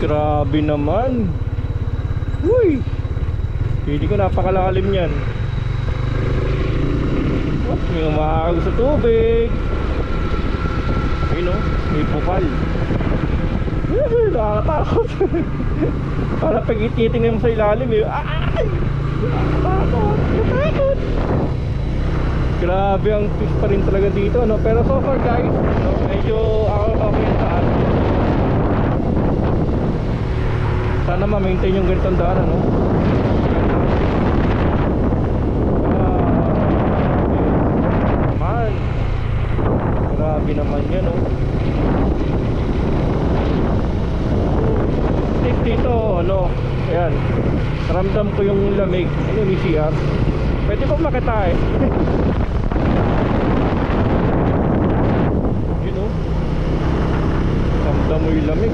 Grabe naman. Uy, hindi ko napakalalim yan. May umaagaw sa tubig. Ayun o, may bukal. Nakakatakot. Para pag ititingnan mo sa ilalim ay nakakatakot. Grabe ang fish pa rin talaga dito, no? Pero so far guys, no, medyo okay sa atin. Sana ma-maintain yung ganitong daan, no? Man, grabe naman yan, no? Dito, ano, ayan, ramdam ko yung lamig. Ano ni CR? Pwede pa makita eh. Yun, no? Ramdam mo yung lamig.